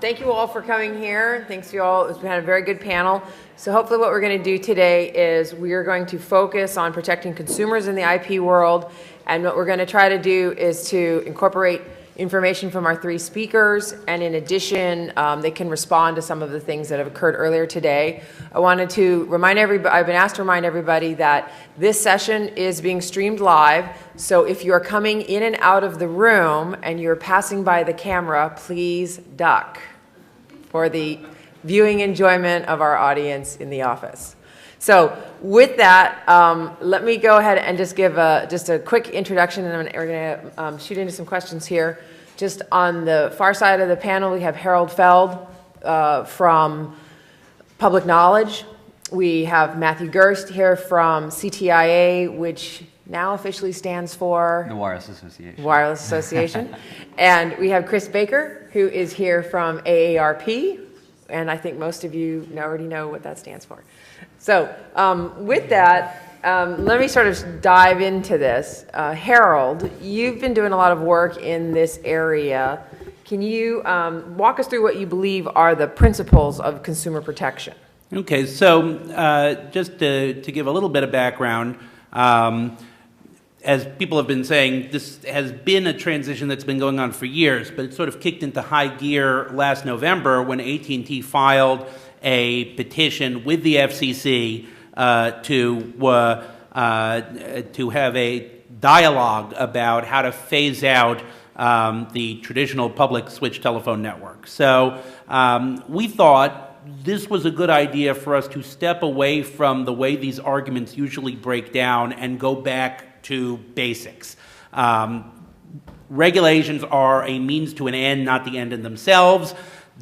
Thank you all for coming here. Thanks to you all. It's been a very good panel. So hopefully what we're going to do today is we are going to focus on protecting consumers in the IP world. And what we're going to try to do is to incorporate information from our three speakers. And in addition, they can respond to some of the things that have occurred earlier today. I wanted to remind everybody, I've been asked to remind everybody that this session is being streamed live. So if you're coming in and out of the room and you're passing by the camera, please duck for the viewing enjoyment of our audience in the office. So with that, let me go ahead and just give just a quick introduction, and we're going to shoot into some questions here. Just on the far side of the panel, we have Harold Feld from Public Knowledge. We have Matthew Gerst here from CTIA, which now officially stands for? The Wireless Association. Wireless Association. And we have Chris Baker, who is here from AARP. And I think most of you already know what that stands for. So with that, let me sort of dive into this. Harold, you've been doing a lot of work in this area. Can you walk us through what you believe are the principles of consumer protection? Okay, so just to give a little bit of background, as people have been saying, this has been a transition that's been going on for years, but it sort of kicked into high gear last November when AT&T filed a petition with the FCC to have a dialogue about how to phase out the traditional public switch telephone network. So we thought this was a good idea for us to step away from the way these arguments usually break down and go back to basics. Regulations are a means to an end, not the end in themselves.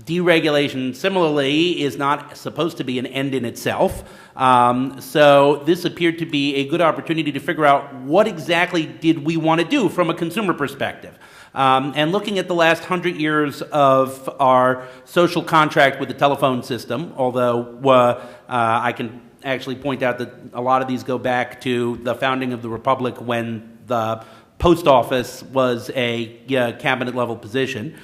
Deregulation, similarly, is not supposed to be an end in itself. So this appeared to be a good opportunity to figure out what exactly did we want to do from a consumer perspective. And looking at the last 100 years of our social contract with the telephone system, although I can actually point out that a lot of these go back to the founding of the Republic when the post office was a cabinet-level position.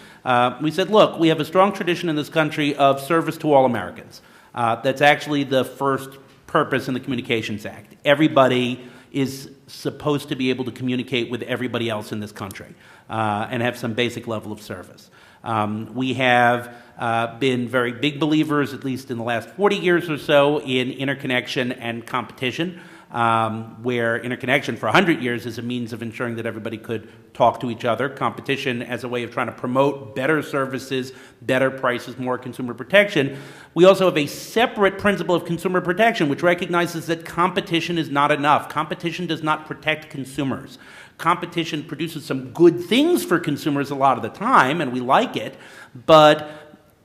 We said, look, we have a strong tradition in this country of service to all Americans. That's actually the first purpose in the Communications Act. Everybody is supposed to be able to communicate with everybody else in this country and have some basic level of service. We have been very big believers, at least in the last 40 years or so, in interconnection and competition, where interconnection for 100 years is a means of ensuring that everybody could talk to each other, competition as a way of trying to promote better services, better prices, more consumer protection. We also have a separate principle of consumer protection, which recognizes that competition is not enough. Competition does not protect consumers. Competition produces some good things for consumers a lot of the time, and we like it, but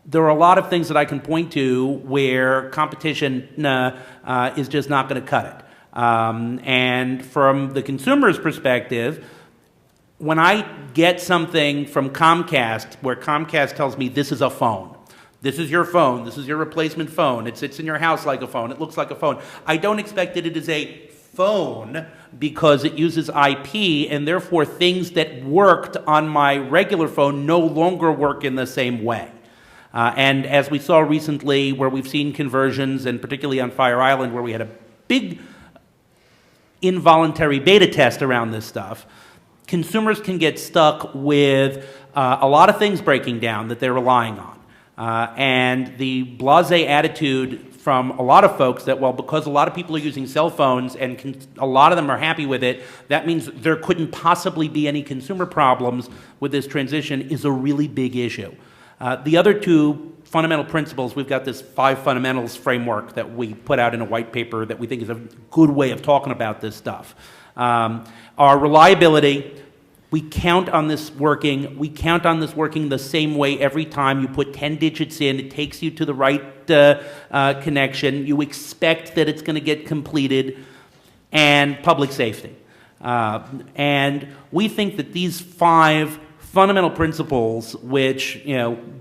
there are a lot of things that I can point to where competition is just not going to cut it. And from the consumer's perspective, when I get something from Comcast where Comcast tells me this is a phone, this is your phone, this is your replacement phone, it sits in your house like a phone, it looks like a phone, I don't expect that it is a phone because it uses IP, and therefore things that worked on my regular phone no longer work in the same way. And as we saw recently where we've seen conversions, and particularly on Fire Island where we had a big involuntary beta test around this stuff, consumers can get stuck with a lot of things breaking down that they're relying on. And the blasé attitude from a lot of folks that, well, because a lot of people are using cell phones and a lot of them are happy with it, that means there couldn't possibly be any consumer problems with this transition is a really big issue. The other two fundamental principles, we've got this 5 fundamentals framework that we put out in a white paper that we think is a good way of talking about this stuff. Our reliability, we count on this working. We count on this working the same way every time. You put 10 digits in, it takes you to the right connection. You expect that it's going to get completed. And public safety. And we think that these 5 fundamental principles, which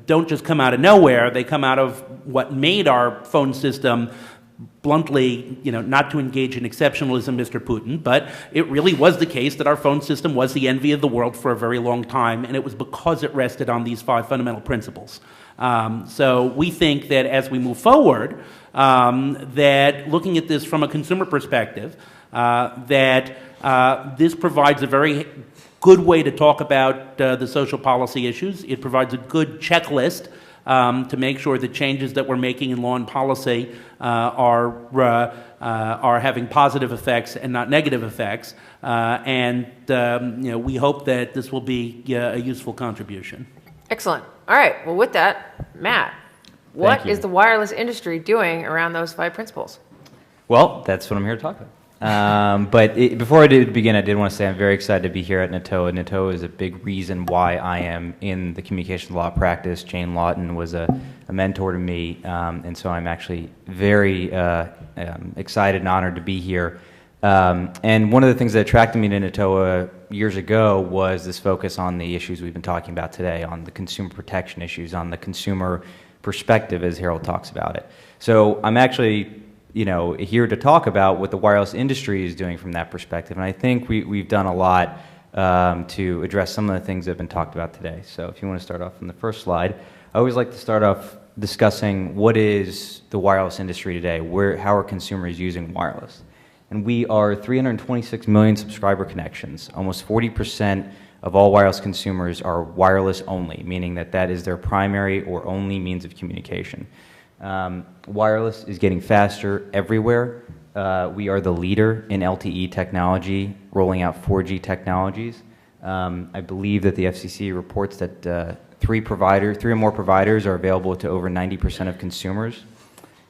don't just come out of nowhere, they come out of what made our phone system bluntly, not to engage in exceptionalism, Mr. Putin, but it really was the case that our phone system was the envy of the world for a very long time, and it was because it rested on these 5 fundamental principles. So we think that as we move forward, that looking at this from a consumer perspective, that this provides a very good way to talk about the social policy issues. It provides a good checklist to make sure the changes that we're making in law and policy are having positive effects and not negative effects. We hope that this will be a useful contribution. Excellent. All right. Well, with that, Matt, what is the wireless industry doing around those 5 principles? Well, that's what I'm here to talk about. Before I begin, I did want to say I'm very excited to be here at NATOA. NATOA is a big reason why I am in the communications law practice. Jane Lawton was a mentor to me, and so I'm actually very excited and honored to be here. And one of the things that attracted me to NATOA years ago was this focus on the issues we've been talking about today, on the consumer protection issues, on the consumer perspective, as Harold talks about it. So I'm actually here to talk about what the wireless industry is doing from that perspective. And I think we've done a lot to address some of the things that have been talked about today. So if you want to start off on the first slide, I always like to start off discussing what is the wireless industry today, how are consumers using wireless. And we are 326 million subscriber connections. Almost 40% of all wireless consumers are wireless only, meaning that is their primary or only means of communication. Wireless is getting faster everywhere. We are the leader in LTE technology, rolling out 4G technologies. I believe that the FCC reports that 3 or more providers are available to over 90% of consumers.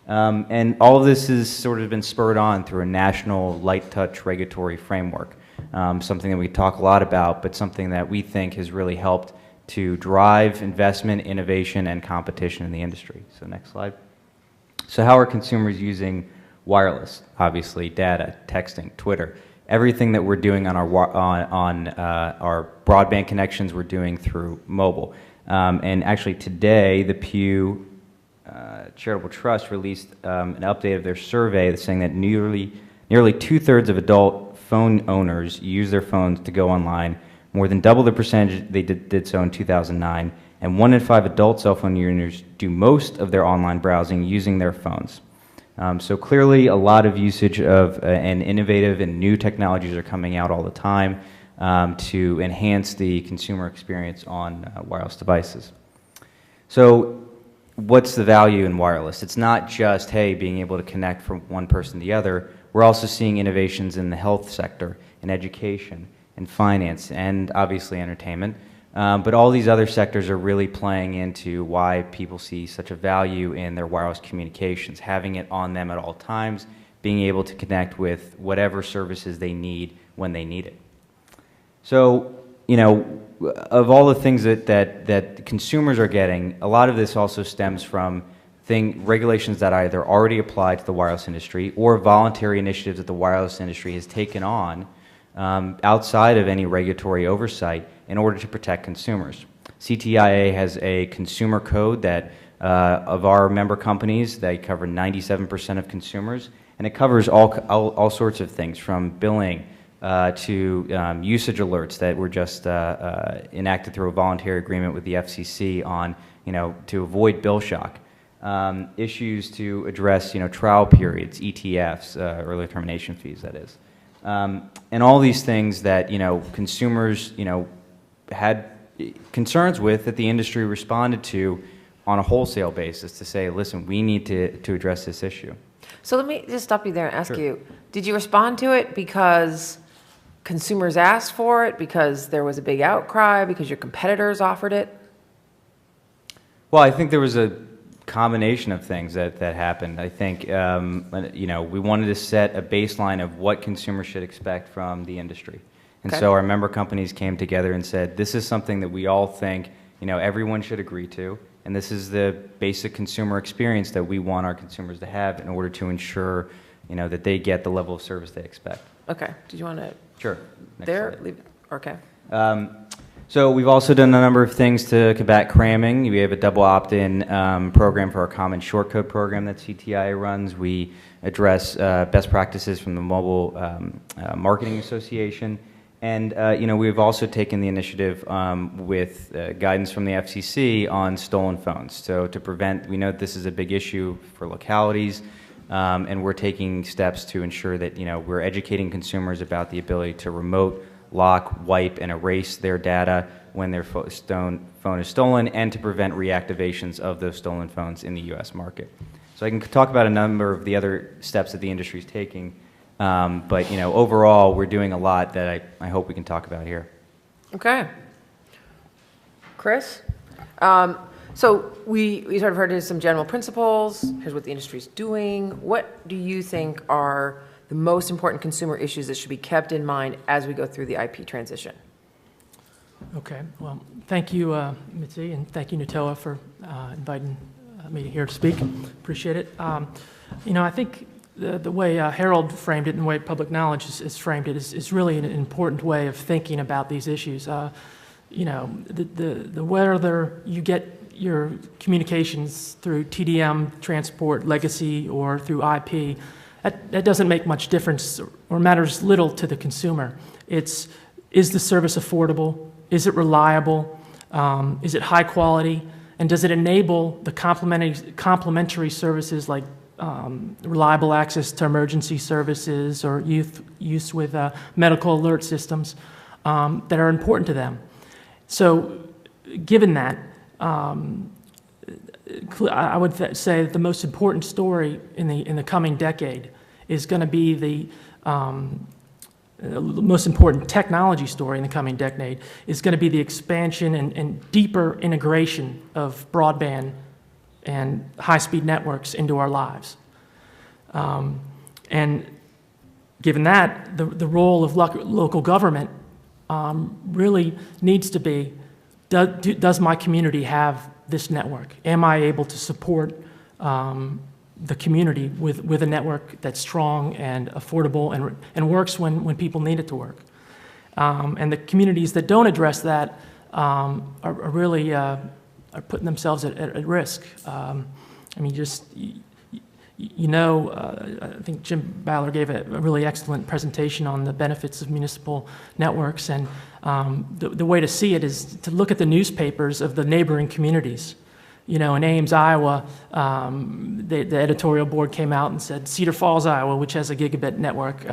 And all of this has sort of been spurred on through a national light touch regulatory framework, something that we talk a lot about, but something that we think has really helped to drive investment, innovation, and competition in the industry. So next slide. So how are consumers using wireless? Obviously, data, texting, Twitter, everything that we're doing on our broadband connections, we're doing through mobile. And actually today, the Pew Charitable Trust released an update of their survey saying that nearly 2/3 of adult phone owners use their phones to go online, more than double the percentage they did so in 2009, and 1 in 5 adult cell phone users do most of their online browsing using their phones. So clearly a lot of usage of and innovative and new technologies are coming out all the time to enhance the consumer experience on wireless devices. So what's the value in wireless? It's not just, hey, being able to connect from one person to the other. We're also seeing innovations in the health sector, in education, in finance, and obviously entertainment. But all these other sectors are really playing into why people see such a value in their wireless communications, having it on them at all times, being able to connect with whatever services they need when they need it. So, of all the things that consumers are getting, a lot of this also stems from regulations that either already apply to the wireless industry or voluntary initiatives that the wireless industry has taken on outside of any regulatory oversight in order to protect consumers. CTIA has a consumer code that of our member companies, they cover 97% of consumers, and it covers all sorts of things from billing to usage alerts that were just enacted through a voluntary agreement with the FCC on, to avoid bill shock. Issues to address, trial periods, ETFs, early termination fees, that is. And all these things that, consumers, had concerns with that the industry responded to on a wholesale basis to say, listen, we need to address this issue. So let me just stop you there and ask you, did you respond to it because consumers asked for it, because there was a big outcry, because your competitors offered it? Well, I think there was a combination of things that happened. I think, we wanted to set a baseline of what consumers should expect from the industry. And so our member companies came together and said, this is something that we all think, everyone should agree to, and this is the basic consumer experience that we want our consumers to have in order to ensure, that they get the level of service they expect. Okay. Did you want to? Sure. There? Leave it. Okay. So we've also done a number of things to combat cramming. We have a double opt-in program for our common shortcode program that CTI runs. We address best practices from the Mobile Marketing Association. And we've also taken the initiative with guidance from the FCC on stolen phones. So to prevent, we know this is a big issue for localities, and we're taking steps to ensure that we're educating consumers about the ability to remote, lock, wipe, and erase their data when their phone is stolen, and to prevent reactivations of those stolen phones in the U.S. market. So I can talk about a number of the other steps that the industry is taking, but overall, we're doing a lot that I hope we can talk about here. Okay. Chris? So we sort of heard some general principles. Here's what the industry is doing. What do you think are the most important consumer issues that should be kept in mind as we go through the IP transition? Okay, well, thank you, Mitzi, and thank you, NATOA, for inviting me here to speak. Appreciate it. I think the way Harold framed it and the way public knowledge is framed it is really an important way of thinking about these issues. Whether you get your communications through TDM, transport, legacy, or through IP, that doesn't make much difference or matters little to the consumer. Is the service affordable? Is it reliable? Is it high quality? And does it enable the complementary services like reliable access to emergency services or use with medical alert systems that are important to them? So given that, I would say that the most important story in the coming decade is going to be the most important technology story in the coming decade is going to be the expansion and deeper integration of broadband and high-speed networks into our lives. And given that, the role of local government really needs to be, does my community have this network? Am I able to support the community with a network that's strong and affordable and works when people need it to work? And the communities that don't address that are really are putting themselves at risk. I think Jim Ballard gave a really excellent presentation on the benefits of municipal networks, and the way to see it is to look at the newspapers of the neighboring communities. In Ames, Iowa, the editorial board came out and said, Cedar Falls, Iowa, which has a gigabit network,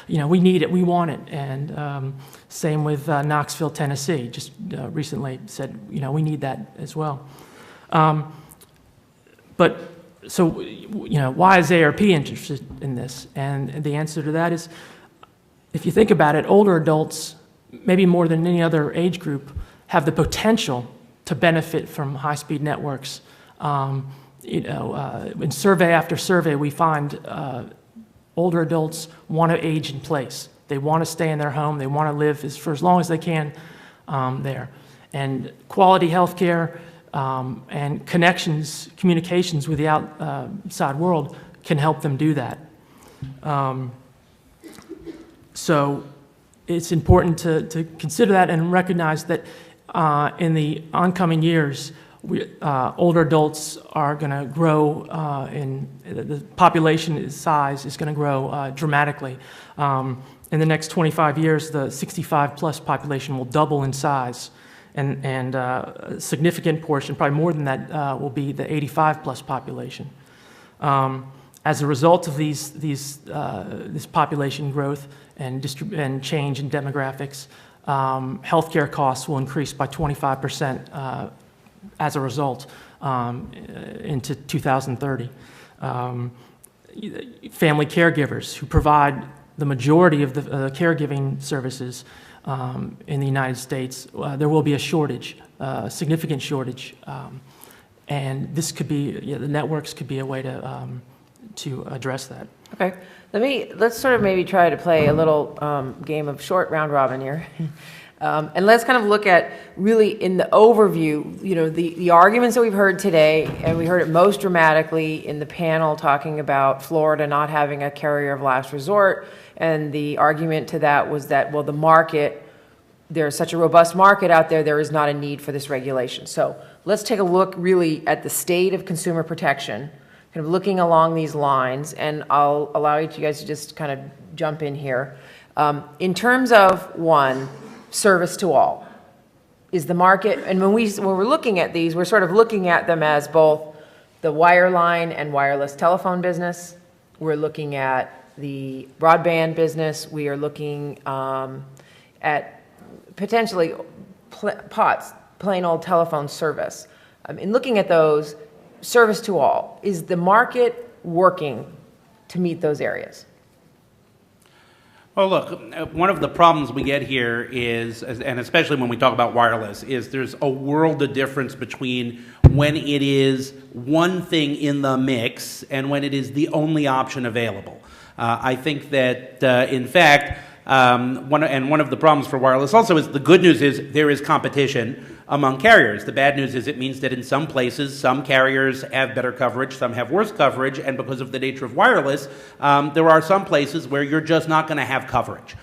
we need it, we want it. And same with Knoxville, Tennessee, just recently said, we need that as well. Why is ARP interested in this? And the answer to that is, if you think about it, older adults, maybe more than any other age group, have the potential to benefit from high-speed networks. In survey after survey, we find older adults want to age in place. They want to stay in their home. They want to live for as long as they can there. And quality health care and communications with the outside world can help them do that. So it's important to consider that and recognize that in the oncoming years, older adults are going to grow the population size is going to grow dramatically. In the next 25 years, the 65-plus population will double in size, and a significant portion, probably more than that, will be the 85-plus population. As a result of this population growth and change in demographics, healthcare costs will increase by 25% as a result into 2030. Family caregivers who provide the majority of the caregiving services in the United States, there will be a shortage, a significant shortage, and this could be, the networks could be a way to address that. Okay, let's sort of maybe try to play a little game of short round robin here. And let's kind of look at really in the overview, the arguments that we've heard today, and we heard it most dramatically in the panel talking about Florida not having a carrier of last resort, and the argument to that was that, well, the market there's such a robust market out there, there is not a need for this regulation. So let's take a look really at the state of consumer protection, kind of looking along these lines, and I'll allow you guys to just kind of jump in here. In terms of, one, service to all. Is the market, and when we're looking at these, we're sort of looking at them as both the wireline and wireless telephone business. We're looking at the broadband business. We are looking at potentially POTS, plain old telephone service. In looking at those, service to all, is the market working to meet those areas? Well, look, one of the problems we get here is, and especially when we talk about wireless, is there's a world of difference between when it is one thing in the mix and when it is the only option available. I think that, in fact, one of the problems for wireless also is the good news is there is competition among carriers. The bad news is it means that in some places, some carriers have better coverage, some have worse coverage, and because of the nature of wireless, there are some places where you're just not going to have coverage.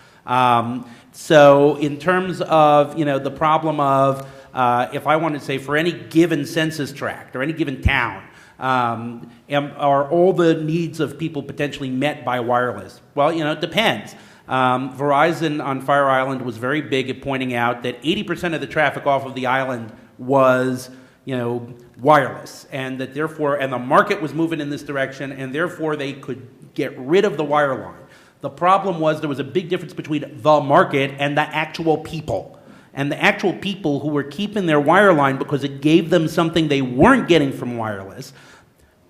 So in terms of, the problem of, if I wanted to say for any given census tract or any given town, are all the needs of people potentially met by wireless? Well, it depends. Verizon on Fire Island was very big at pointing out that 80% of the traffic off of the island was, wireless, and that therefore, and the market was moving in this direction, and therefore they could get rid of the wireline. The problem was there was a big difference between the market and the actual people. And the actual people who were keeping their wireline because it gave them something they weren't getting from wireless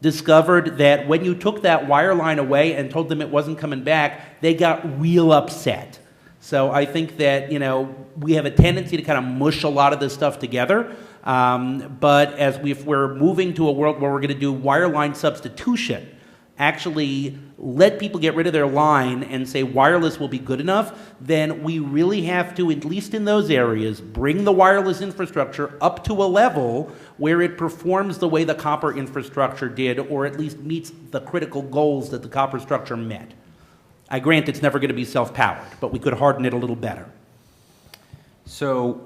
discovered that when you took that wireline away and told them it wasn't coming back, they got real upset. So I think that, we have a tendency to kind of mush a lot of this stuff together. But if we're moving to a world where we're going to do wireline substitution, actually let people get rid of their line and say wireless will be good enough, then we really have to, at least in those areas, bring the wireless infrastructure up to a level where it performs the way the copper infrastructure did, or at least meets the critical goals that the copper structure met. I grant it's never going to be self-powered, but we could harden it a little better. So,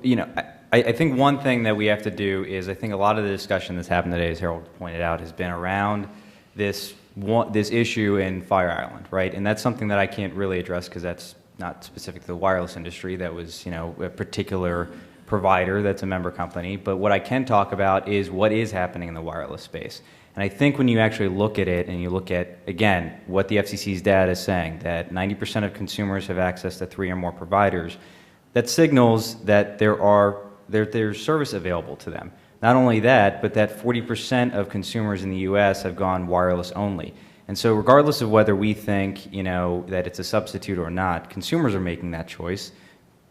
I think one thing that we have to do is, I think a lot of the discussion that's happened today, as Harold pointed out, has been around this issue in Fire Island, right? And that's something that I can't really address because that's not specific to the wireless industry. That was, a particular provider that's a member company. But what I can talk about is what is happening in the wireless space. And I think when you actually look at it and you look at, again, what the FCC's data is saying, that 90% of consumers have access to 3 or more providers, that signals that there's service available to them. Not only that, but that 40% of consumers in the U.S. have gone wireless only. And so regardless of whether we think, that it's a substitute or not, consumers are making that choice.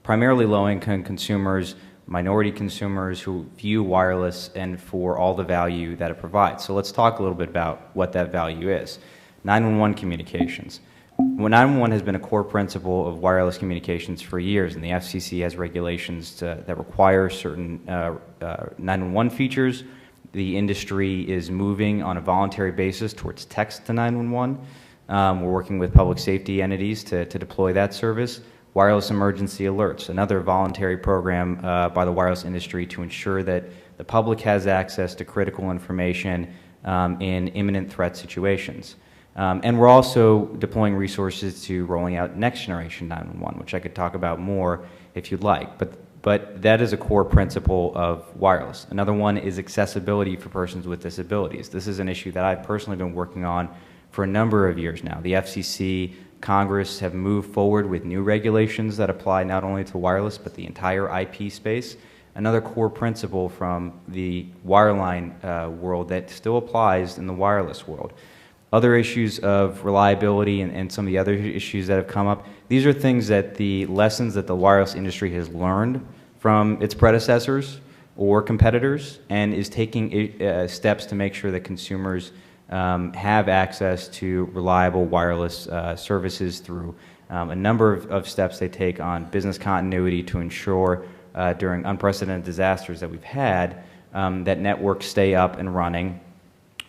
Primarily low-income consumers, minority consumers who view wireless and for all the value that it provides. So let's talk a little bit about what that value is. 911 communications. Well, 911 has been a core principle of wireless communications for years, and the FCC has regulations that require certain 911 features. The industry is moving on a voluntary basis towards text to 911. We're working with public safety entities to deploy that service. Wireless emergency alerts, another voluntary program by the wireless industry to ensure that the public has access to critical information in imminent threat situations. And we're also deploying resources to rolling out next generation 911, which I could talk about more if you'd like. But that is a core principle of wireless. Another one is accessibility for persons with disabilities. This is an issue that I've personally been working on for a number of years now. The FCC, Congress have moved forward with new regulations that apply not only to wireless, but the entire IP space. Another core principle from the wireline world that still applies in the wireless world. Other issues of reliability and some of the other issues that have come up, these are things that the lessons that the wireless industry has learned from its predecessors or competitors and is taking steps to make sure that consumers have access to reliable wireless services through a number of steps they take on business continuity to ensure during unprecedented disasters that we've had that networks stay up and running,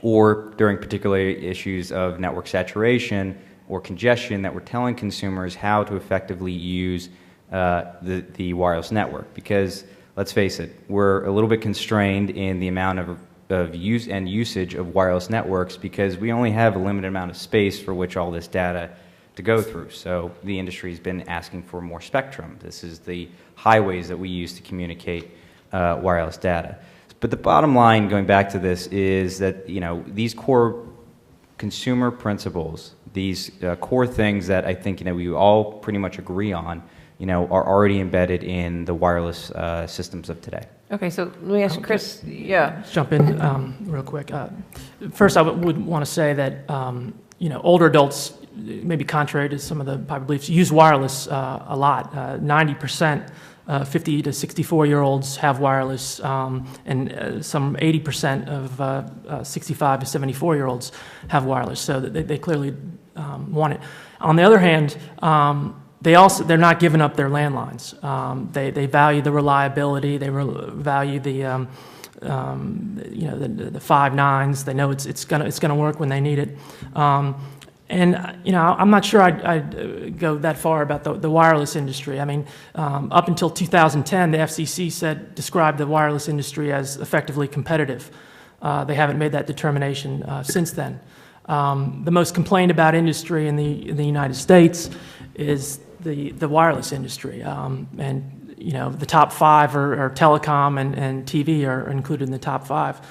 or during particular issues of network saturation or congestion, that we're telling consumers how to effectively use the wireless network, because let's face it, we're a little bit constrained in the amount of use and usage of wireless networks because we only have a limited amount of space for which all this data to go through. So the industry's been asking for more spectrum. This is the highways that we use to communicate wireless data. But the bottom line, going back to this, is that these core consumer principles, these core things that I think we all pretty much agree on, are already embedded in the wireless systems of today. Okay, so let me ask Chris. Yeah. Let's jump in real quick. First, I would want to say that older adults, maybe contrary to some of the popular beliefs, use wireless a lot. 90%, 50 to 64-year-olds have wireless, and some 80% of 65 to 74-year-olds have wireless. So they clearly want it. On the other hand, they're not giving up their landlines. They value the reliability. They value the the 5 nines. They know it's gonna work when they need it. And I'm not sure I'd go that far about the wireless industry. I mean, up until 2010, the FCC described the wireless industry as effectively competitive. They haven't made that determination since then. The most complained about industry in the United States is the wireless industry, and the top 5 are telecom and TV are included in the top 5.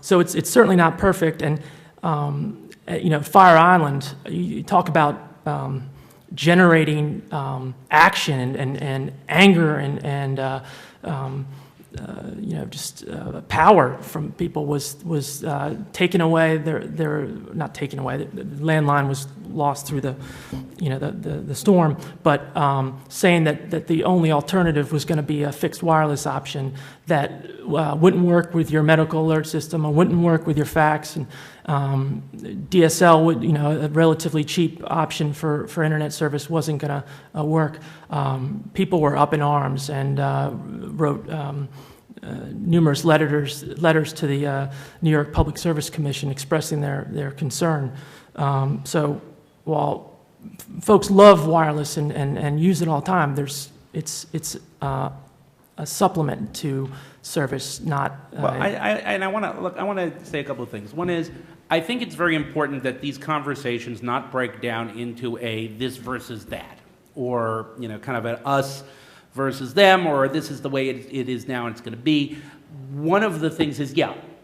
So it's certainly not perfect. And Fire Island, you talk about generating action and anger and power from people was taken away. They're not taken away. The landline was lost through the storm. But saying that the only alternative was going to be a fixed wireless option that wouldn't work with your medical alert system or wouldn't work with your fax, and DSL would, a relatively cheap option for internet service wasn't going to work. People were up in arms and wrote numerous letters to the New York Public Service Commission expressing their concern. So while folks love wireless and use it all the time, it's a supplement to service, not. I want to say a couple of things. One is, I think it's very important that these conversations not break down into a this versus that, or kind of an us versus them, or this is the way it is now and it's going to be. One of the things is,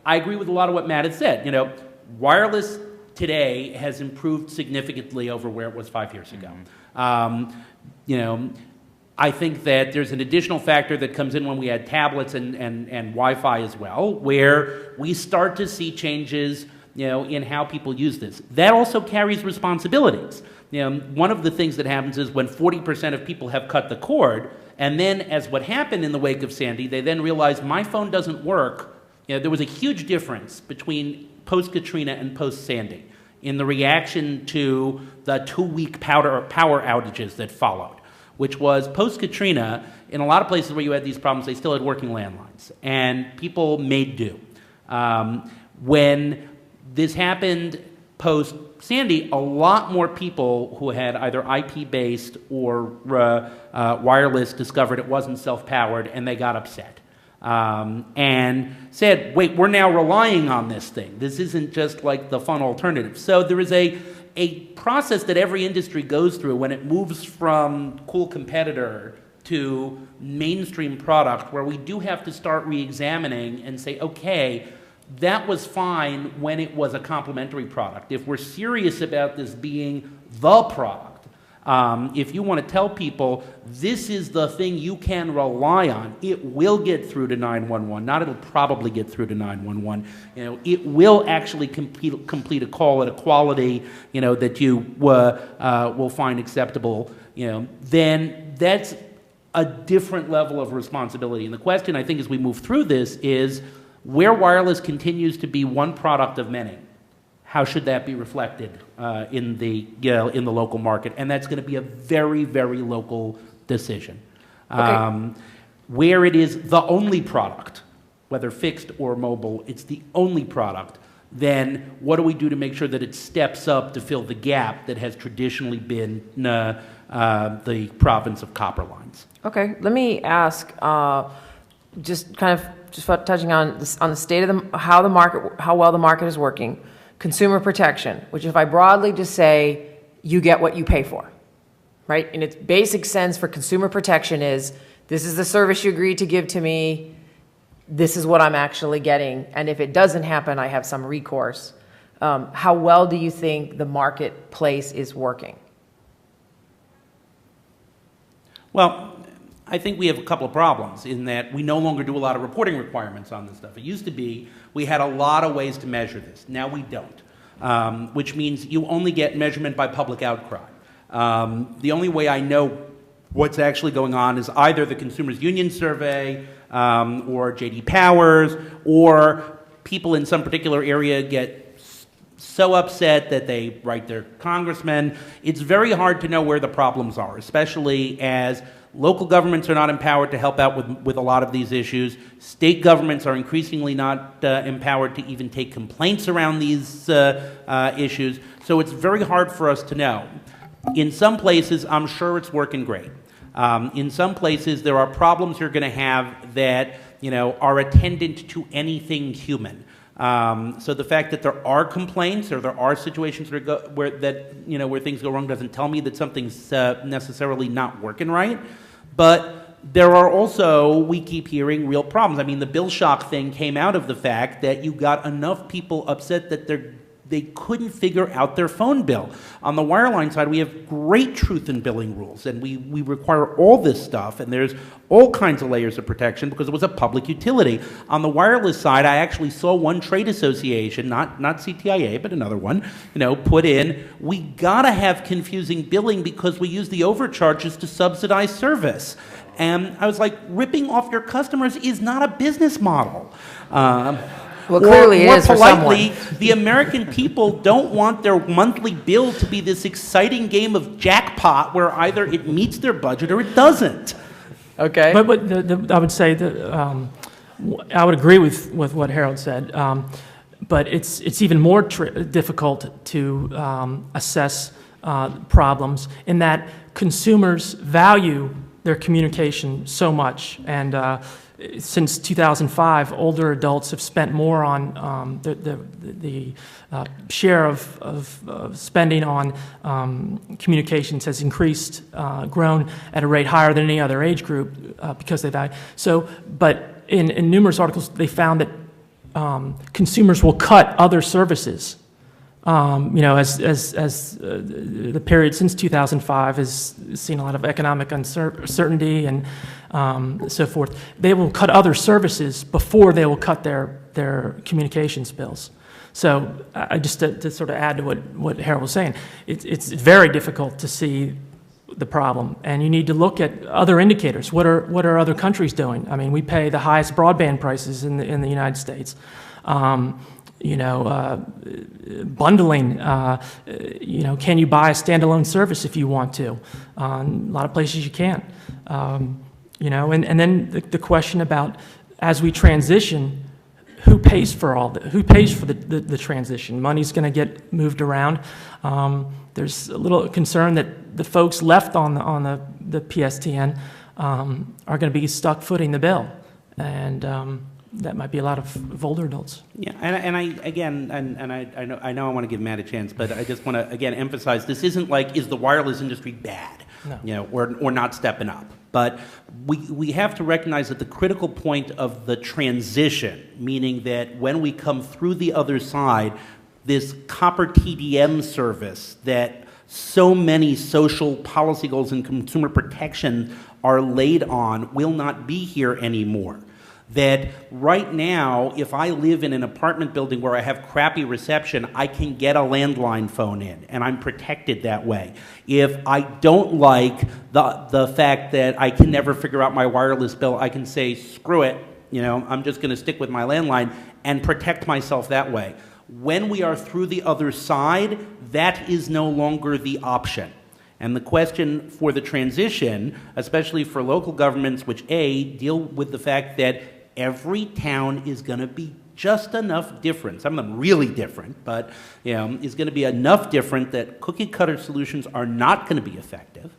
I agree with a lot of what Matt had said. Wireless today has improved significantly over where it was 5 years ago. I think that there's an additional factor that comes in when we add tablets and Wi-Fi as well, where we start to see changes in how people use this. That also carries responsibilities. One of the things that happens is when 40% of people have cut the cord, and then as what happened in the wake of Sandy, they then realized my phone doesn't work. There was a huge difference between post-Katrina and post-Sandy in the reaction to the 2-week power outages that followed, which was post-Katrina, in a lot of places where you had these problems, they still had working landlines, and people made do. When this happened post-Sandy, a lot more people who had either IP-based or wireless discovered it wasn't self-powered, and they got upset. And said, wait, we're now relying on this thing. This isn't just like the fun alternative. So there is a process that every industry goes through when it moves from cool competitor to mainstream product, where we do have to start re-examining and say, okay, that was fine when it was a complementary product. If we're serious about this being the product, if you want to tell people this is the thing you can rely on, it will get through to 911. Not it'll probably get through to 911. It will actually complete a call at a quality that you will find acceptable. Then that's a different level of responsibility. And the question I think as we move through this is, where wireless continues to be one product of many, how should that be reflected in the local market? And that's going to be a very, very local decision. Okay. Where it is the only product, whether fixed or mobile, it's the only product, then what do we do to make sure that it steps up to fill the gap that has traditionally been the province of copper lines. Okay, let me ask, just kind of just touching on this, on the state of how well the market is working. Consumer protection, which if I broadly just say, you get what you pay for, right? In its basic sense for consumer protection is, this is the service you agreed to give to me, this is what I'm actually getting, and if it doesn't happen, I have some recourse. How well do you think the marketplace is working? Well, I think we have a couple of problems in that we no longer do a lot of reporting requirements on this stuff. It used to be we had a lot of ways to measure this. Now we don't, which means you only get measurement by public outcry. The only way I know what's actually going on is either the Consumers Union survey or J.D. Powers, or people in some particular area get so upset that they write their congressman. It's very hard to know where the problems are, especially as local governments are not empowered to help out with a lot of these issues. State governments are increasingly not empowered to even take complaints around these issues. So it's very hard for us to know. In some places, I'm sure it's working great. In some places, there are problems you're going to have that are attendant to anything human. So the fact that there are complaints or there are situations where things go wrong doesn't tell me that something's necessarily not working right. But there are also, we keep hearing, real problems. I mean, the bill shock thing came out of the fact that you got enough people upset that they couldn't figure out their phone bill. On the wireline side, we have great truth in billing rules, and we require all this stuff, and there's all kinds of layers of protection because it was a public utility. On the wireless side, I actually saw one trade association, not CTIA, but another one, put in, we gotta have confusing billing because we use the overcharges to subsidize service. And I was like, ripping off your customers is not a business model. Well, clearly it is for politely, someone. the American people don't want their monthly bill to be this exciting game of jackpot where either it meets their budget or it doesn't. Okay. But I would say that I would agree with what Harold said, but it's even more difficult to assess problems in that consumers value their communication so much, and since 2005, older adults have spent more on the share of spending on communications has increased, grown at a rate higher than any other age group because they value. So, but in numerous articles, they found that consumers will cut other services. As the period since 2005 has seen a lot of economic uncertainty and so forth, they will cut other services before they will cut their communications bills. So just to sort of add to what Harold was saying, it's very difficult to see the problem, and you need to look at other indicators. What are other countries doing? I mean, we pay the highest broadband prices in the United States. Bundling, can you buy a standalone service if you want to? A lot of places you can't. And then the question about, as we transition, who pays for who pays for the transition? Money's going to get moved around. There's a little concern that the folks left on the PSTN are going to be stuck footing the bill, and that might be a lot of older adults. Yeah, and I know I want to give Matt a chance, but I just want to again emphasize this isn't like, is the wireless industry bad? No. Or not stepping up. But we have to recognize that the critical point of the transition, meaning that when we come through the other side, this copper TDM service that so many social policy goals and consumer protection are laid on will not be here anymore. That right now, if I live in an apartment building where I have crappy reception, I can get a landline phone in, and I'm protected that way. If I don't like the fact that I can never figure out my wireless bill, I can say, screw it, I'm just going to stick with my landline and protect myself that way. When we are through the other side, that is no longer the option. And the question for the transition, especially for local governments, which deal with the fact that every town is going to be just enough different, some of them really different, but is going to be enough different that cookie cutter solutions are not going to be effective.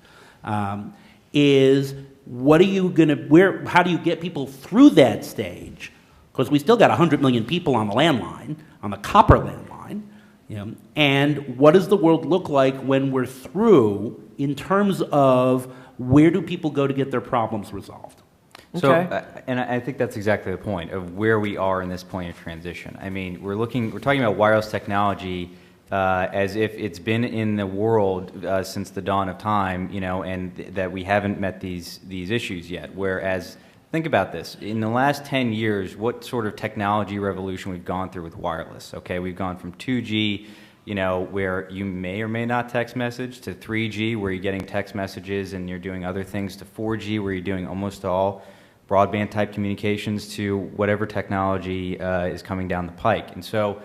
is what are you going to, how do you get people through that stage? Because we still got 100 million people on the landline, on the copper landline, and what does the world look like when we're through in terms of where do people go to get their problems resolved? So, Okay. and I think that's exactly the point of where we are in this point of transition. I mean, we're talking about wireless technology as if it's been in the world since the dawn of time, and that we haven't met these issues yet. Whereas, think about this: in the last 10 years, what sort of technology revolution we've gone through with wireless? Okay, we've gone from 2G. Where you may or may not text message, to 3G, where you're getting text messages and you're doing other things, to 4G, where you're doing almost all broadband type communications, to whatever technology is coming down the pike. And so,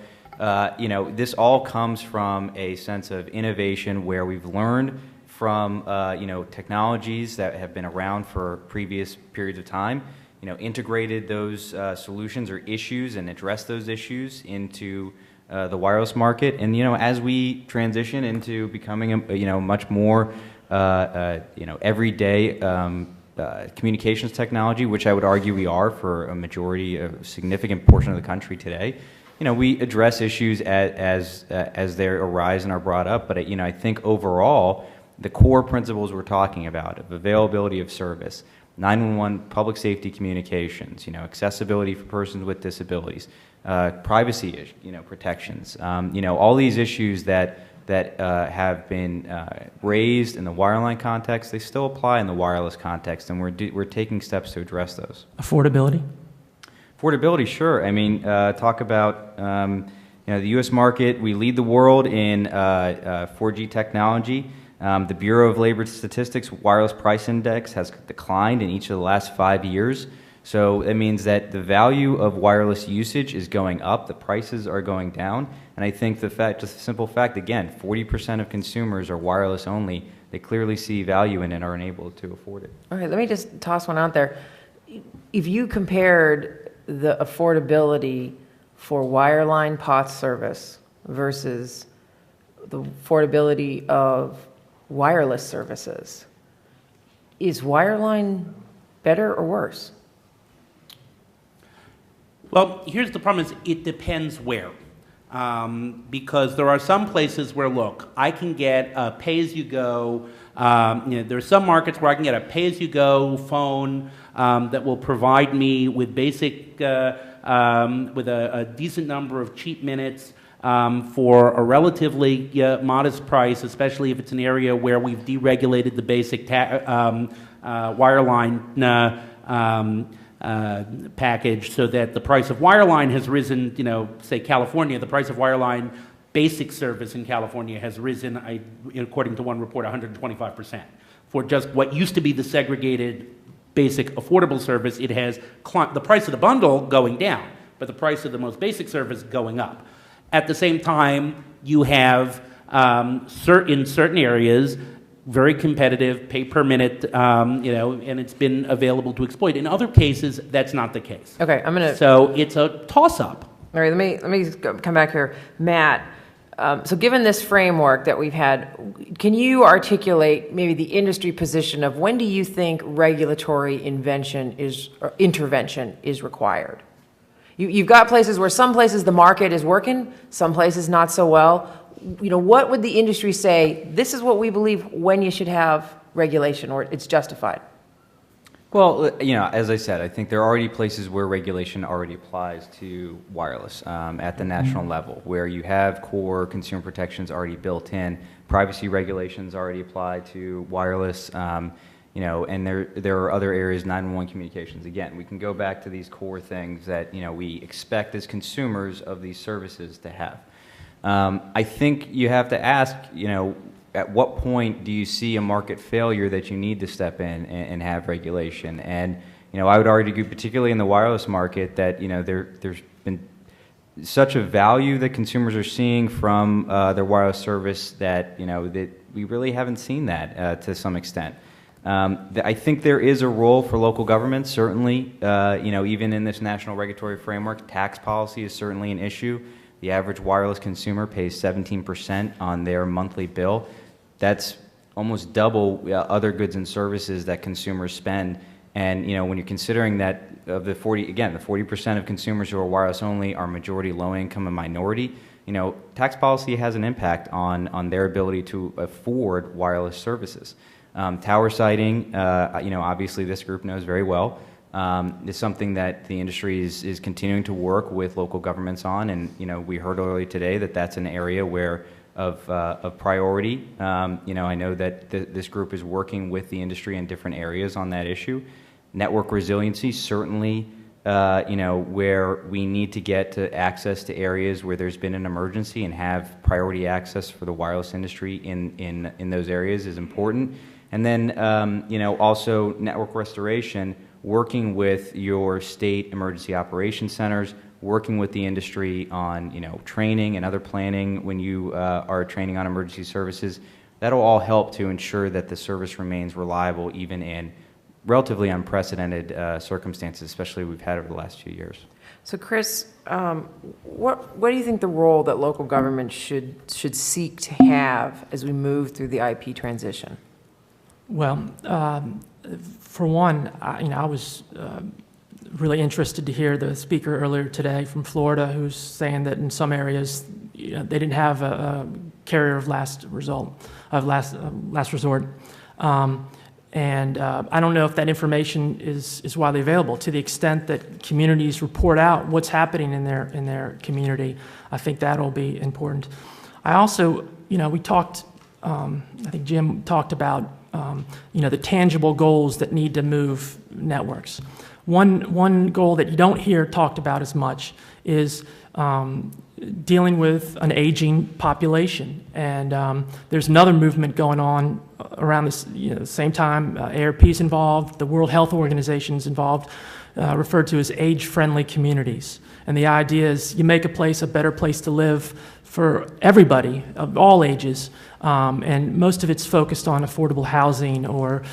this all comes from a sense of innovation where we've learned from, technologies that have been around for previous periods of time, integrated those solutions or issues and addressed those issues into the wireless market. And as we transition into becoming a much more everyday communications technology, which I would argue we are for a majority, a significant portion of the country today, we address issues as they arise and are brought up. But I think overall, the core principles we're talking about of availability of service, 911 public safety communications, accessibility for persons with disabilities, privacy, protections, all these issues that have been raised in the wireline context, they still apply in the wireless context, and we're taking steps to address those. Affordability? Affordability, sure. I mean, talk about the U.S. market. We lead the world in 4G technology. The Bureau of Labor Statistics wireless price index has declined in each of the last 5 years. So it means that the value of wireless usage is going up, the prices are going down, and I think just a simple fact, again, 40% of consumers are wireless only. They clearly see value in it and are unable to afford it. All right, let me just toss one out there. If you compared the affordability for wireline POTS service versus the affordability of wireless services, is wireline better or worse? Well, here's the problem: is it depends where, because there are some places where, look, I can get a pay-as-you-go. There are some markets where I can get a pay-as-you-go phone that will provide me with basic, with a decent number of cheap minutes for a relatively modest price, especially if it's an area where we've deregulated the basic wireline. Package, so that the price of wireline has risen, say California, the price of wireline basic service in California has risen, according to one report, 125%. For just what used to be the segregated basic affordable service, it has the price of the bundle going down, but the price of the most basic service going up. At the same time, you have in certain areas very competitive, pay per minute, and it's been available to exploit. In other cases, that's not the case. Okay, I'm gonna. So it's a toss-up. All right, let me come back here, Matt. So given this framework that we've had, can you articulate maybe the industry position of when do you think regulatory intervention is required? You've got places where some places the market is working, some places not so well. What would the industry say, this is what we believe when you should have regulation or it's justified? Well, as I said, I think there are already places where regulation already applies to wireless at the national level, where you have core consumer protections already built in, privacy regulations already apply to wireless, and there are other areas, 911 communications. Again, we can go back to these core things that we expect as consumers of these services to have. I think you have to ask, at what point do you see a market failure that you need to step in and have regulation? And, I would argue, particularly in the wireless market, that, there's been such a value that consumers are seeing from their wireless service that, that we really haven't seen that to some extent. I think there is a role for local governments, certainly, even in this national regulatory framework. Tax policy is certainly an issue. The average wireless consumer pays 17% on their monthly bill. That's almost double other goods and services that consumers spend. And when you're considering that of the 40% of consumers who are wireless only are majority low income and minority, tax policy has an impact on their ability to afford wireless services. Tower siting, obviously this group knows very well, is something that the industry is continuing to work with local governments on, and we heard earlier today that that's an area where of priority. I know that this group is working with the industry in different areas on that issue. Network resiliency, certainly, where we need to get to access to areas where there's been an emergency and have priority access for the wireless industry in those areas is important. And then, also network restoration, working with your state emergency operations centers, working with the industry on, training and other planning when you are training on emergency services. That'll all help to ensure that the service remains reliable even in relatively unprecedented circumstances, especially we've had over the last few years. So Chris, what do you think the role that local government should seek to have as we move through the IP transition? Well, for one, I was really interested to hear the speaker earlier today from Florida who's saying that in some areas they didn't have a carrier of last resort. And I don't know if that information is widely available. To the extent that communities report out what's happening in their community, I think that'll be important. I also, we talked, I think Jim talked about, the tangible goals that need to move networks. One goal that you don't hear talked about as much is dealing with an aging population. And there's another movement going on around this, the same time. ARP is involved, the World Health Organization is involved, referred to as age-friendly communities. And the idea is you make a place a better place to live for everybody of all ages, and most of it's focused on affordable housing or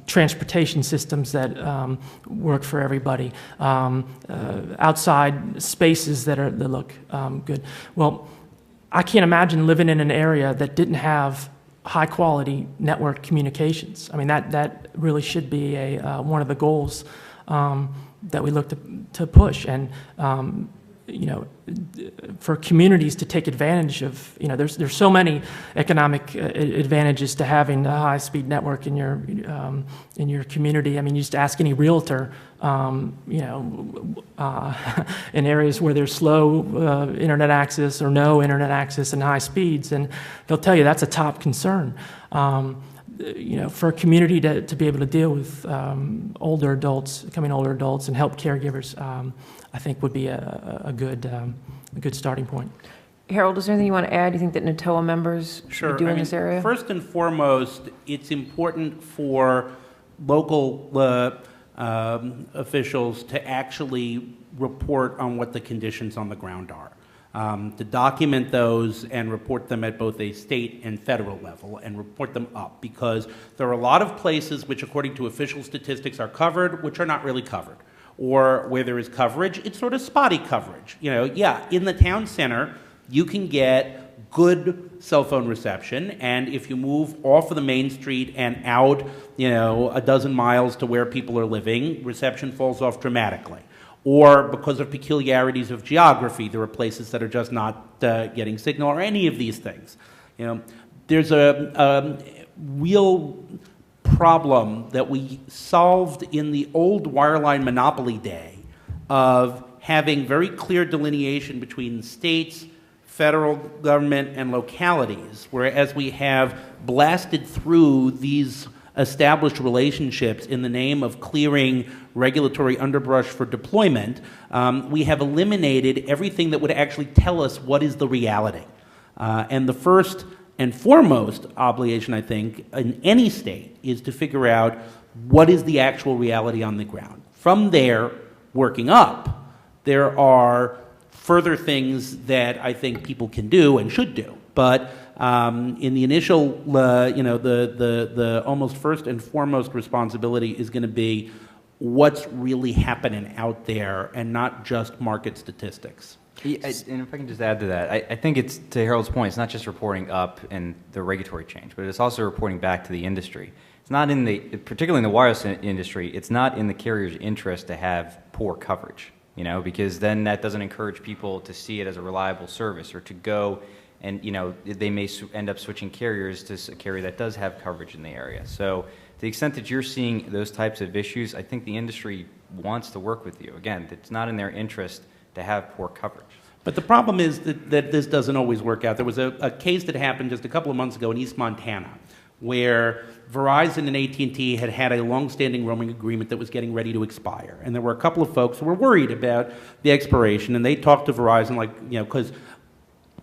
transportation systems that work for everybody, outside spaces that look good. Well, I can't imagine living in an area that didn't have high quality network communications. I mean, that really should be one of the goals that we look to push. And for communities to take advantage of, there's so many economic advantages to having a high-speed network in your community. I mean, you just ask any realtor, in areas where there's slow internet access or no internet access and high speeds, and they'll tell you that's a top concern. For a community to be able to deal with becoming older adults and help caregivers, I think would be a good starting point. Harold, is there anything you want to add? Do you think that NATOA members should do in this area? First and foremost, it's important for local officials to actually report on what the conditions on the ground are. To document those and report them at both a state and federal level and report them up, because there are a lot of places which, according to official statistics, are covered, which are not really covered. Or where there is coverage, it's sort of spotty coverage. In the town center, you can get good cell phone reception, and if you move off of the main street and out, a dozen miles to where people are living, reception falls off dramatically. Or because of peculiarities of geography, there are places that are just not getting signal, or any of these things. There's a real problem that we solved in the old wireline monopoly day of having very clear delineation between states, federal government, and localities, whereas we have blasted through these established relationships in the name of clearing regulatory underbrush for deployment, we have eliminated everything that would actually tell us what is the reality. And the first and foremost obligation, I think, in any state is to figure out what is the actual reality on the ground. From there, working up, there are further things that I think people can do and should do. But in the initial, the almost first and foremost responsibility is going to be what's really happening out there and not just market statistics. And if I can just add to that, I think it's, to Harold's point, it's not just reporting up and the regulatory change, but it's also reporting back to the industry. It's not in the, particularly in the wireless industry, it's not in the carrier's interest to have poor coverage, you know, because then that doesn't encourage people to see it as a reliable service or to go and, you know, they may end up switching carriers to a carrier that does have coverage in the area. So to the extent that you're seeing those types of issues, I think the industry wants to work with you. Again, it's not in their interest to have poor coverage. But the problem is that this doesn't always work out. There was a case that happened just a couple of months ago in East Montana where Verizon and AT&T had a long-standing roaming agreement that was getting ready to expire. And there were a couple of folks who were worried about the expiration, and they talked to Verizon, like, you know, because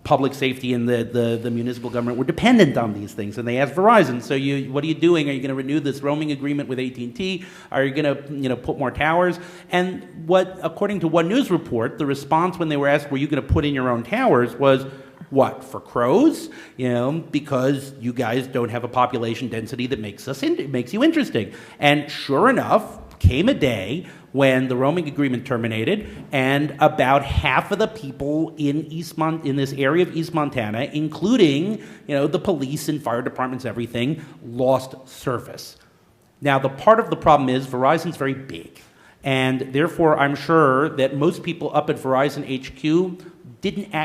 public safety and the municipal government were dependent on these things. And they asked Verizon, so what are you doing? Are you going to renew this roaming agreement with AT&T? Are you going to, you know, put more towers? And what, according to one news report, the response when they were asked, were you going to put in your own towers, was, what, for crows? You know, because you guys don't have a population density that makes you interesting. And sure enough, came a day when the roaming agreement terminated, and about half of the people in this area of East Montana, including, you know, the police and fire departments, everything, lost service. Now, the part of the problem is Verizon's very big, and therefore I'm sure that most people up at Verizon HQ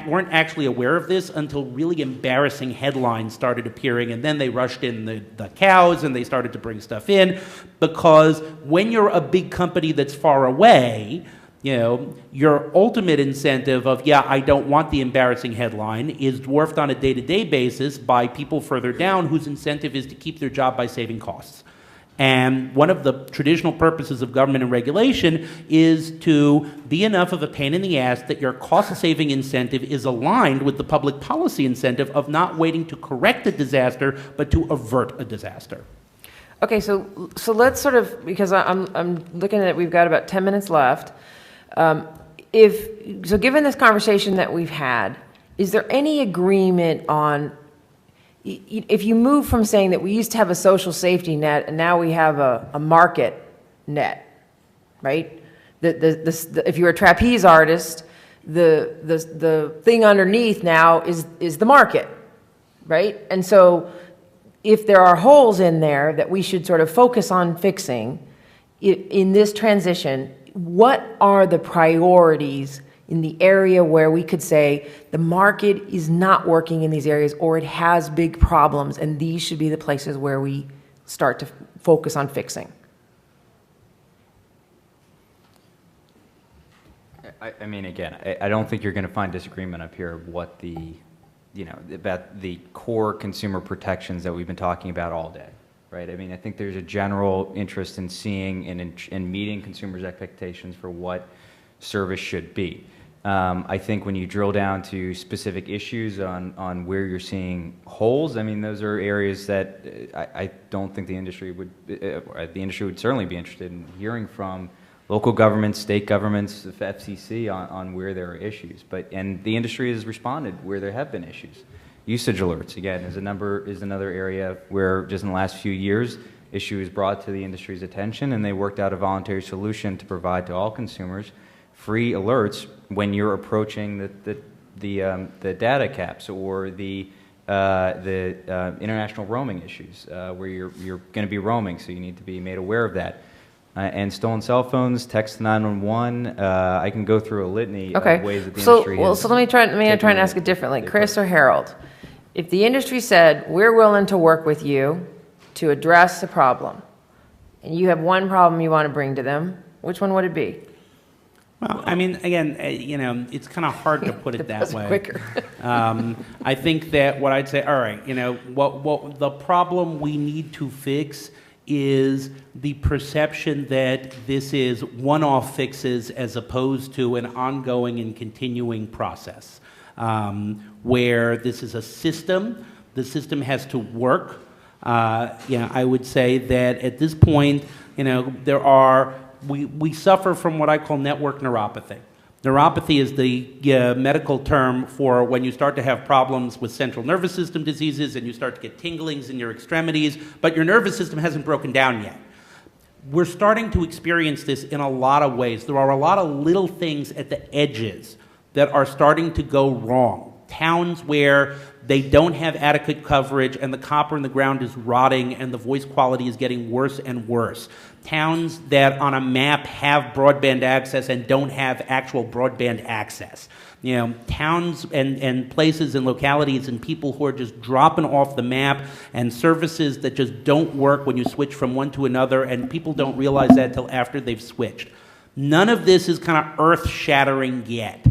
weren't actually aware of this until really embarrassing headlines started appearing, and then they rushed in the cows and they started to bring stuff in, because when you're a big company that's far away, you know, your ultimate incentive of, yeah, I don't want the embarrassing headline, is dwarfed on a day-to-day basis by people further down whose incentive is to keep their job by saving costs. And one of the traditional purposes of government and regulation is to be enough of a pain in the ass that your cost-saving incentive is aligned with the public policy incentive of not waiting to correct a disaster, but to avert a disaster. Okay, so let's sort of, because I'm looking at it, we've got about 10 minutes left. Given this conversation that we've had, is there any agreement on, if you move from saying that we used to have a social safety net and now we have a market net, right? If you're a trapeze artist, the thing underneath now is the market, right? And so if there are holes in there that we should sort of focus on fixing in this transition, what are the priorities in the area where we could say the market is not working in these areas, or it has big problems, and these should be the places where we start to focus on fixing? I mean, again, I don't think you're going to find disagreement up here of what about the core consumer protections that we've been talking about all day, right? I mean, I think there's a general interest in seeing and meeting consumers' expectations for what service should be. I think when you drill down to specific issues on where you're seeing holes, I mean, those are areas that I don't think the industry would certainly be interested in hearing from local governments, state governments, the FCC on where there are issues. And the industry has responded where there have been issues. Usage alerts, again, is another area where just in the last few years, issue is brought to the industry's attention, and they worked out a voluntary solution to provide to all consumers free alerts when you're approaching the data caps or the international roaming issues where you're going to be roaming, so you need to be made aware of that. And stolen cell phones, text 911. I can go through a litany of ways that the industry has. So let me try and ask it differently. Chris or Harold, if the industry said, we're willing to work with you to address a problem, and you have one problem you want to bring to them, which one would it be? Well, I mean, again, it's kind of hard to put it that way. Quicker. I think that what I'd say, all right, what the problem we need to fix is the perception that this is one-off fixes as opposed to an ongoing and continuing process, where this is a system. The system has to work. I would say that at this point, we suffer from what I call network neuropathy. Neuropathy is the medical term for when you start to have problems with central nervous system diseases and you start to get tinglings in your extremities, but your nervous system hasn't broken down yet. We're starting to experience this in a lot of ways. There are a lot of little things at the edges that are starting to go wrong. Towns where they don't have adequate coverage and the copper in the ground is rotting and the voice quality is getting worse and worse. Towns that on a map have broadband access and don't have actual broadband access. You know, towns and places and localities and people who are just dropping off the map, and services that just don't work when you switch from one to another, and people don't realize that till after they've switched. None of this is kind of earth-shattering yet.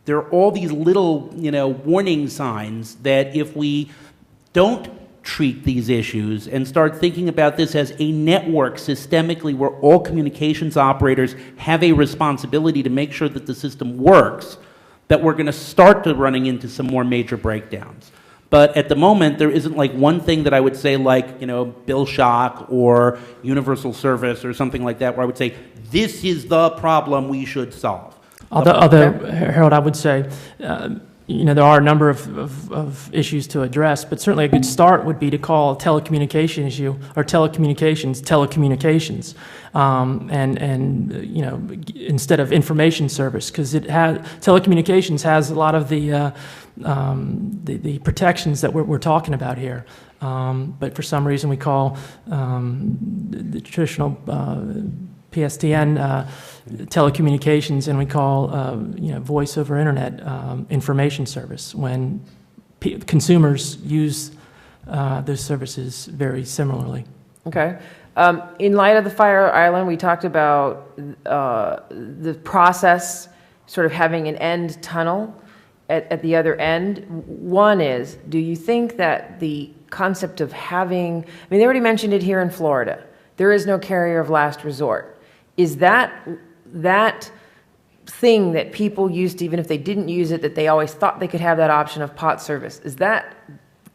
There are all these little, warning signs that if we don't treat these issues and start thinking about this as a network systemically where all communications operators have a responsibility to make sure that the system works, that we're going to start to running into some more major breakdowns. But at the moment, there isn't like one thing that I would say like, bill shock or universal service or something like that where I would say, this is the problem we should solve. Although, Harold, I would say, there are a number of issues to address, but certainly a good start would be to call a telecommunication issue or telecommunications, instead of information service, because telecommunications has a lot of the protections that we're talking about here. But for some reason we call the traditional PSTN telecommunications, and we call voice over internet information service when consumers use those services very similarly. Okay. In light of the fire island, we talked about the process sort of having an end tunnel at the other end. One is, do you think that the concept of having, they already mentioned it here in Florida, there is no carrier of last resort. Is that thing that people used, even if they didn't use it, that they always thought they could have that option of POT service, is that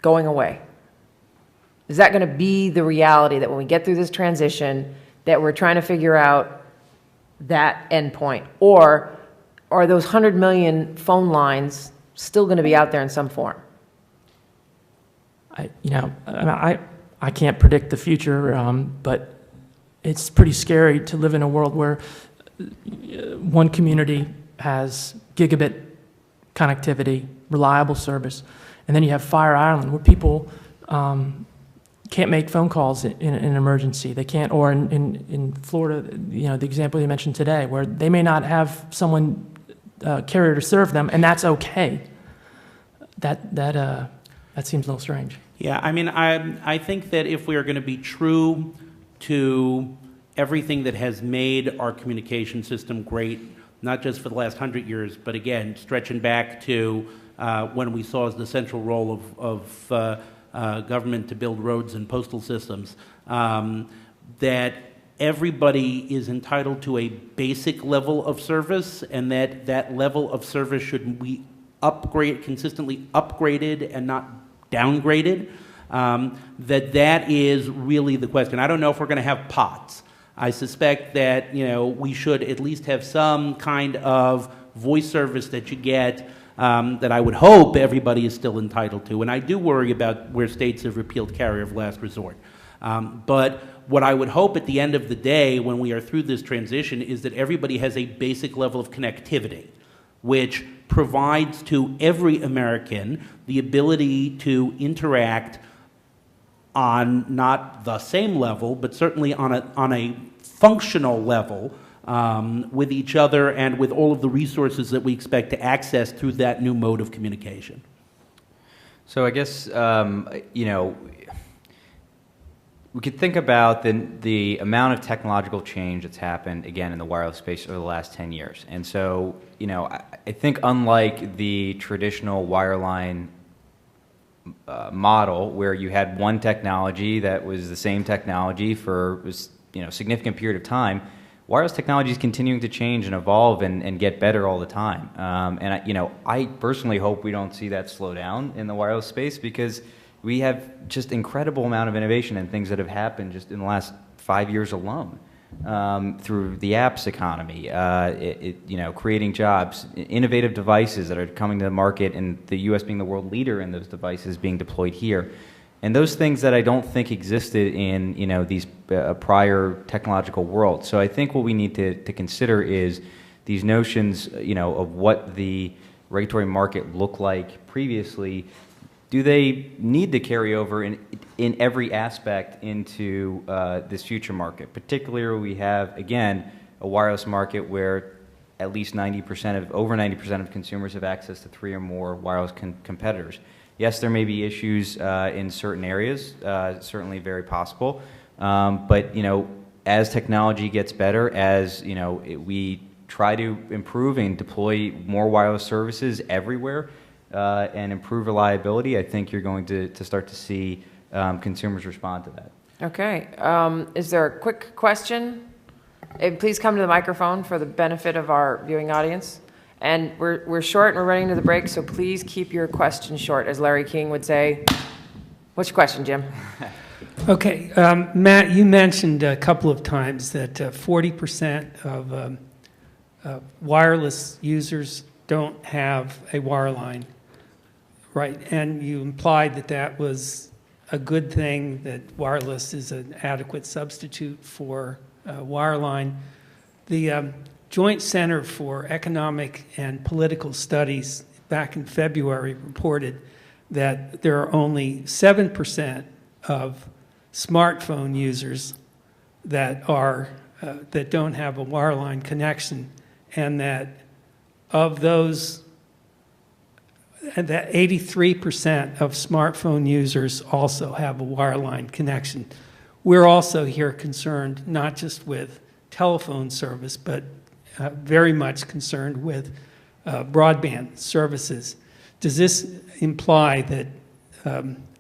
going away? Is that going to be the reality that when we get through this transition that we're trying to figure out that endpoint? Or are those 100 million phone lines still going to be out there in some form? I can't predict the future, but it's pretty scary to live in a world where one community has gigabit connectivity, reliable service, and then you have Fire Island where people can't make phone calls in an emergency. They can't, or in Florida, the example you mentioned today, where they may not have someone carrier to serve them, and that's okay. That seems a little strange. Yeah, I think that if we are going to be true to everything that has made our communication system great, not just for the last 100 years, but again, stretching back to when we saw as the central role of government to build roads and postal systems, that everybody is entitled to a basic level of service, and that level of service should be consistently upgraded and not downgraded. That is really the question. I don't know if we're going to have POTS. I suspect that we should at least have some kind of voice service that you get that I would hope everybody is still entitled to. And I do worry about where states have repealed carrier of last resort. But what I would hope at the end of the day when we are through this transition is that everybody has a basic level of connectivity, which provides to every American the ability to interact on not the same level, but certainly on a functional level with each other and with all of the resources that we expect to access through that new mode of communication. So I guess, we could think about the amount of technological change that's happened, again, in the wireless space over the last 10 years. And so, I think unlike the traditional wireline model where you had one technology that was the same technology for a significant period of time, wireless technology is continuing to change and evolve and get better all the time. I personally hope we don't see that slow down in the wireless space, because we have just incredible amount of innovation and things that have happened just in the last 5 years alone, through the apps economy, creating jobs, innovative devices that are coming to the market, and the U.S. being the world leader in those devices being deployed here. And those things that I don't think existed in these prior technological worlds. So I think what we need to consider is these notions, of what the regulatory market looked like previously, do they need to carry over in every aspect into this future market? Particularly, we have, again, a wireless market where at least over 90% of consumers have access to 3 or more wireless competitors. Yes, there may be issues in certain areas, certainly very possible, but as technology gets better, as we try to improve and deploy more wireless services everywhere and improve reliability, I think you're going to start to see consumers respond to that. Okay. Is there a quick question? Please come to the microphone for the benefit of our viewing audience. And we're short and we're running to the break, so please keep your question short, as Larry King would say. What's your question, Jim? Okay, Matt, you mentioned a couple of times that 40% of wireless users don't have a wireline, right? And you implied that that was a good thing, that wireless is an adequate substitute for wireline. The Joint Center for Economic and Political Studies back in February reported that there are only 7% of smartphone users that don't have a wireline connection, and that of those, and that 83% of smartphone users also have a wireline connection. We're also here concerned not just with telephone service, but very much concerned with broadband services. Does this imply that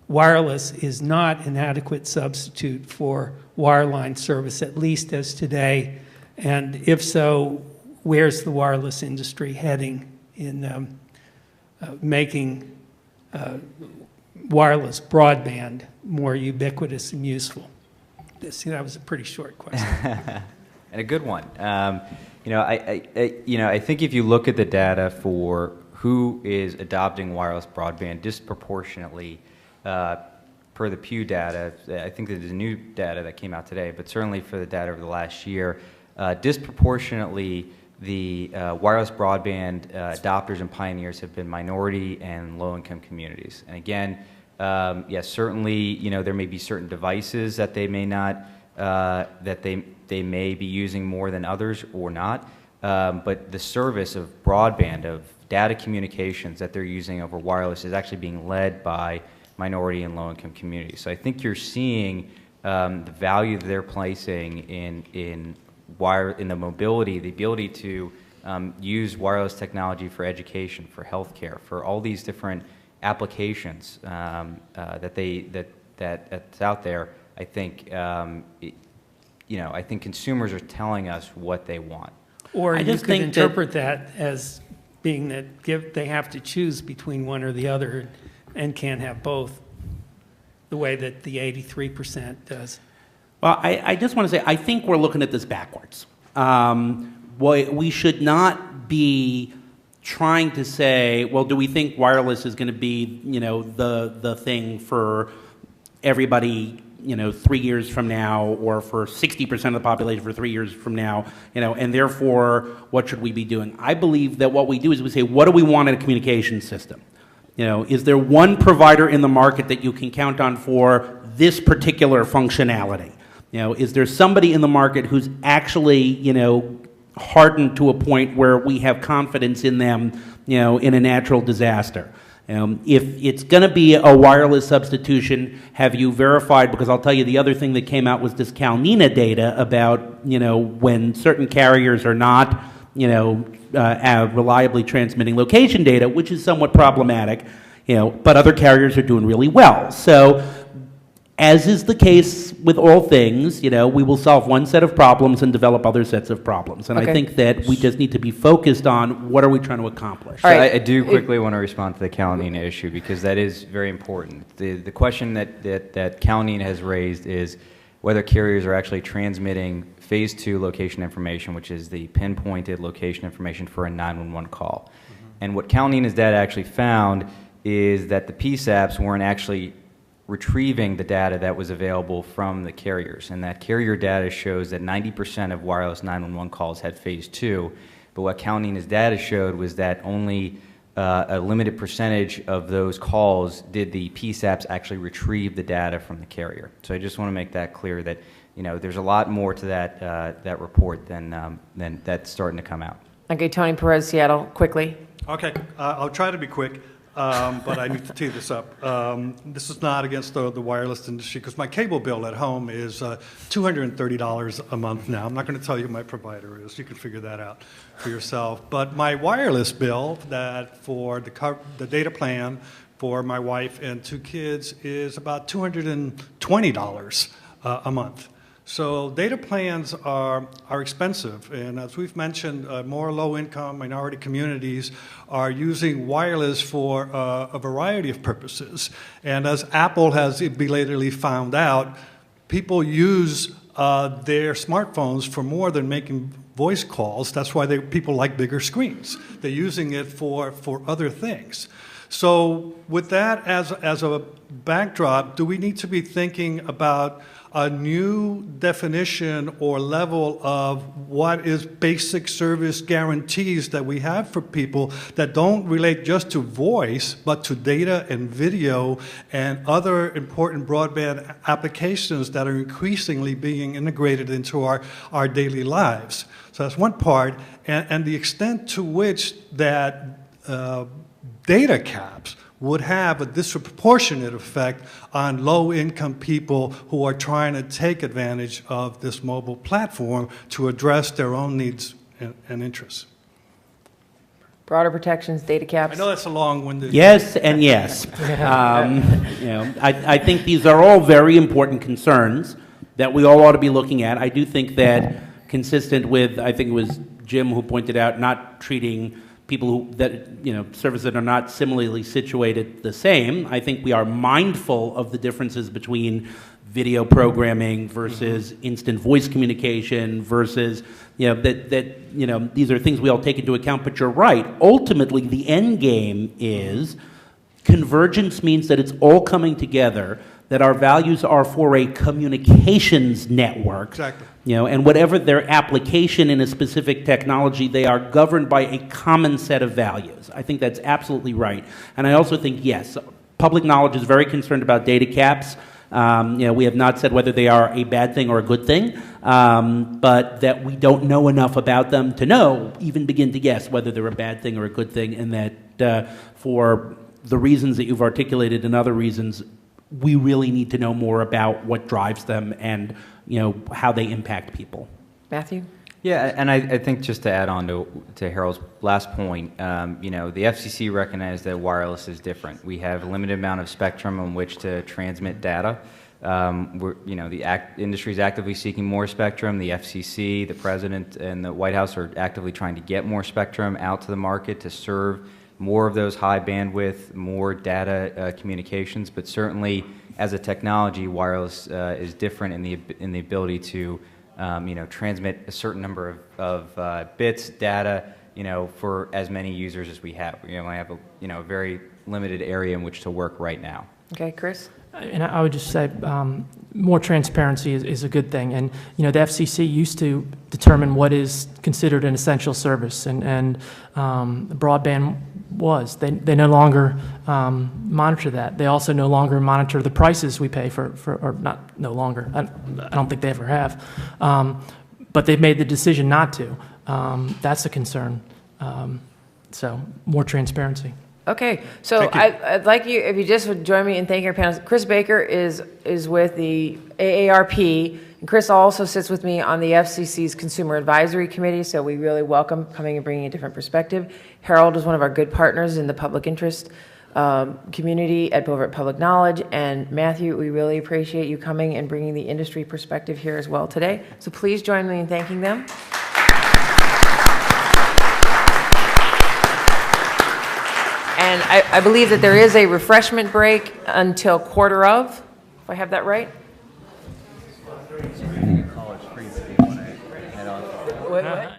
wireless is not an adequate substitute for wireline service, at least as today? And if so, where's the wireless industry heading in making wireless broadband more ubiquitous and useful? See, that was a pretty short question. And a good one. I think if you look at the data for who is adopting wireless broadband disproportionately, per the Pew data, I think there's new data that came out today, but certainly for the data over the last year, disproportionately the wireless broadband adopters and pioneers have been minority and low-income communities. And again, yes, certainly, there may be certain devices that they may not, that they may be using more than others or not, but the service of broadband, of data communications that they're using over wireless is actually being led by minority and low-income communities. So I think you're seeing the value that they're placing in the mobility, the ability to use wireless technology for education, for healthcare, for all these different applications that's out there. I think I think consumers are telling us what they want. Or you could interpret that as being that they have to choose between one or the other and can't have both, the way that the 83% does. Well, I just want to say, I think we're looking at this backwards. We should not be trying to say, well, do we think wireless is going to be, the thing for everybody, 3 years from now, or for 60% of the population for 3 years from now, and therefore, what should we be doing? I believe that what we do is we say, what do we want in a communication system? Is there one provider in the market that you can count on for this particular functionality? Is there somebody in the market who's actually, hardened to a point where we have confidence in them, in a natural disaster? If it's going to be a wireless substitution, have you verified? Because I'll tell you, the other thing that came out was this CalNINA data about, when certain carriers are not, reliably transmitting location data, which is somewhat problematic, but other carriers are doing really well. So, as is the case with all things, we will solve one set of problems and develop other sets of problems. And I think that we just need to be focused on what are we trying to accomplish. All right. I do quickly want to respond to the CalNINA issue, because that is very important. The question that CalNINA has raised is whether carriers are actually transmitting phase 2 location information, which is the pinpointed location information for a 911 call. And what CalNINA's data actually found is that the PSAPs weren't actually retrieving the data that was available from the carriers. And that carrier data shows that 90% of wireless 911 calls had phase 2, But what counting his data showed was that only a limited percentage of those calls did the PSAPs actually retrieve the data from the carrier. So I just want to make that clear that, you know, there's a lot more to that report than that's starting to come out. Okay, Tony Perez, Seattle, quickly. Okay, I'll try to be quick, but I need to tee this up. This is not against the wireless industry, because my cable bill at home is $230 a month now. I'm not going to tell you who my provider is. You can figure that out for yourself. But my wireless bill, that for the data plan for my wife and 2 kids, is about $220 a month. So data plans are expensive, and as we've mentioned, more low-income minority communities are using wireless for a variety of purposes. And as Apple has belatedly found out, people use their smartphones for more than making voice calls. That's why people like bigger screens. They're using it for other things. So with that as a backdrop, do we need to be thinking about a new definition or level of what is basic service guarantees that we have for people that don't relate just to voice, but to data and video and other important broadband applications that are increasingly being integrated into our daily lives? So that's one part, and the extent to which that data caps would have a disproportionate effect on low-income people who are trying to take advantage of this mobile platform to address their own needs and interests. Broader protections, data caps. I know that's a long-winded. Yes and yes. You know, I think these are all very important concerns that we all ought to be looking at. I do think that, consistent with, I think it was Jim who pointed out, not treating people services that are not similarly situated the same. I think we are mindful of the differences between video programming versus instant voice communication versus, these are things we all take into account, but you're right. Ultimately, the end game is convergence means that it's all coming together, that our values are for a communications network. Exactly. And whatever their application in a specific technology, they are governed by a common set of values. I think that's absolutely right. And I also think, yes, public knowledge is very concerned about data caps. We have not said whether they are a bad thing or a good thing, but that we don't know enough about them to even begin to guess whether they're a bad thing or a good thing, and that for the reasons that you've articulated and other reasons, we really need to know more about what drives them and how they impact people. Matthew? Yeah, and I think just to add on to Harold's last point, the FCC recognized that wireless is different. We have a limited amount of spectrum on which to transmit data. The industry is actively seeking more spectrum. The FCC, the President, and the White House are actively trying to get more spectrum out to the market to serve more of those high bandwidth, more data communications. But certainly, as a technology, wireless is different in the ability to transmit a certain number of bits, data, for as many users as we have. I have a very limited area in which to work right now. Okay, Chris? And I would just say more transparency is a good thing. And, the FCC used to determine what is considered an essential service, and broadband was. They no longer monitor that. They also no longer monitor the prices we pay or not no longer. I don't think they ever have. But they've made the decision not to. That's a concern. So more transparency. Okay, so I'd like you, if you just would join me in thanking our panelists. Chris Baker is with the AARP, and Chris also sits with me on the FCC's Consumer Advisory Committee, so we really welcome coming and bringing a different perspective. Harold is one of our good partners in the public interest community over at Public Knowledge, and Matthew, we really appreciate you coming and bringing the industry perspective here as well today. So please join me in thanking them. And I believe that there is a refreshment break until 1:15, if I have that right. What?